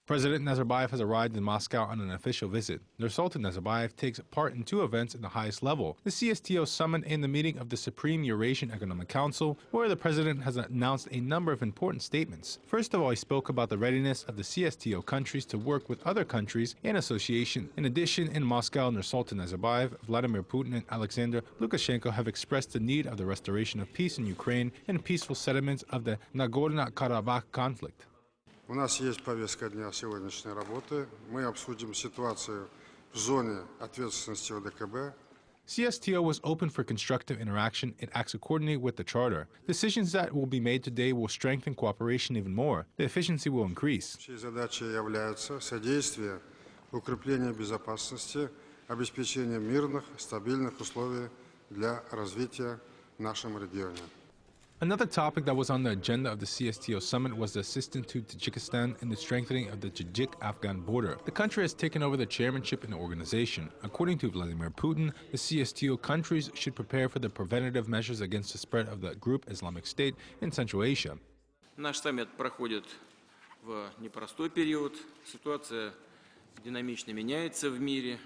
President Nazarbayev has arrived in Moscow on an official visit. Nursultan Nazarbayev takes part in two events at the highest level: the CSTO summit and the meeting of the Supreme Eurasian Economic Council, where the president has announced a number of important statements. First of all, he spoke about the readiness of the CSTO countries to work with other countries in association. In addition, in Moscow, Nursultan Nazarbayev, Vladimir Putin, and Alexander Lukashenko have expressed the need of the restoration of peace in Ukraine and peaceful settlements of the Nagorno-Karabakh conflict. У нас есть повестка дня сегодняшней работы. Мы обсудим ситуацию в зоне ответственности ОДКБ. CSTO was open for constructive interaction. It acts accordingly with the Charter. Decisions that will be made today will strengthen cooperation even more. The efficiency will increase. Чьей задачей является содействие укреплению безопасности, обеспечение мирных, стабильных условий для развития в нашем регионе. Another topic that was on the agenda of the CSTO summit was the assistance to Tajikistan in the strengthening of the Tajik-Afghan border. The country has taken over the chairmanship in the organization. According to Vladimir Putin, the CSTO countries should prepare for the preventative measures against the spread of the group Islamic State in Central Asia. Наш саммит проходит в непростой период. Ситуация динамично меняется в мире.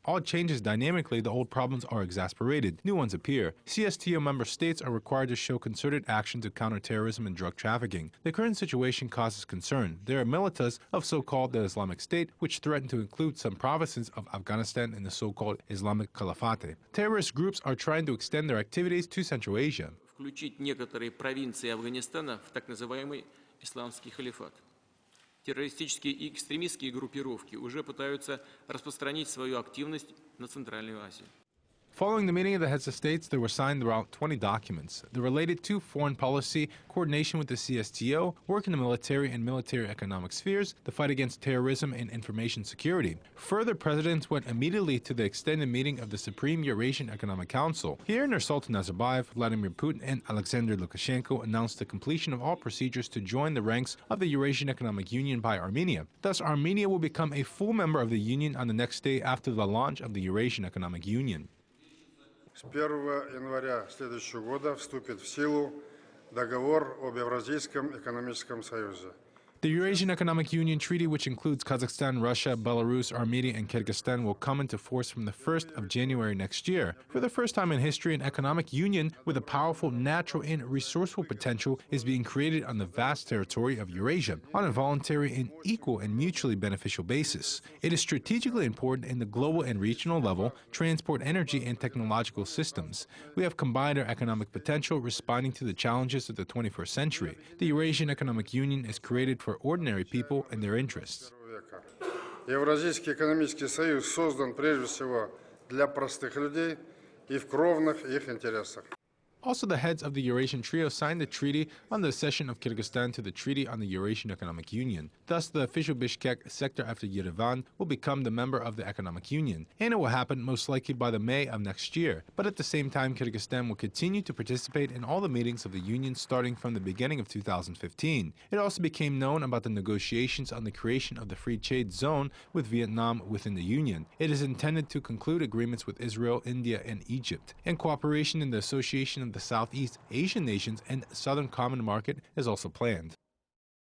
All changes dynamically, the old problems are exasperated. New ones appear. CSTO member states are required to show concerted action to counter terrorism and drug trafficking. The current situation causes concern. There are militias of so-called the Islamic State, which threaten to include some provinces of Afghanistan in the so-called Islamic Caliphate. Terrorist groups are trying to extend their activities to Central Asia. Включить некоторые провинции Афганистана в так называемый исламский халифат. Террористические и экстремистские группировки уже пытаются распространить свою активность на Центральную Азию. Following the meeting of the heads of states, there were signed around 20 documents. They're related to foreign policy, coordination with the CSTO, work in the military and military-economic spheres, the fight against terrorism and information security. Further, presidents went immediately to the extended meeting of the Supreme Eurasian Economic Council. Here, Nursultan Nazarbayev, Vladimir Putin, and Alexander Lukashenko announced the completion of all procedures to join the ranks of the Eurasian Economic Union by Armenia. Thus, Armenia will become a full member of the Union on the next day after the launch of the Eurasian Economic Union. С 1 января следующего года вступит в силу договор об Евразийском экономическом союзе. The Eurasian Economic Union Treaty, which includes Kazakhstan, Russia, Belarus, Armenia, and Kyrgyzstan, will come into force from the 1st of January next year. For the first time in history, an economic union with a powerful natural and resourceful potential is being created on the vast territory of Eurasia, on a voluntary and equal and mutually beneficial basis. It is strategically important in the global and regional level, transport, energy, and technological systems. We have combined our economic potential responding to the challenges of the 21st century. The Eurasian Economic Union is created for ordinary people and their interests. Евразийский экономический союз создан прежде всего для простых людей и в кровных их интересах. Also, the heads of the Eurasian Trio signed the treaty on the accession of Kyrgyzstan to the Treaty on the Eurasian Economic Union. Thus, the official Bishkek sector after Yerevan will become the member of the Economic Union, and it will happen most likely by the May of next year. But at the same time, Kyrgyzstan will continue to participate in all the meetings of the Union starting from the beginning of 2015. It also became known about the negotiations on the creation of the free trade zone with Vietnam within the Union. It is intended to conclude agreements with Israel, India, and Egypt, and cooperation in the association of the Southeast Asian nations and Southern Common Market is also planned.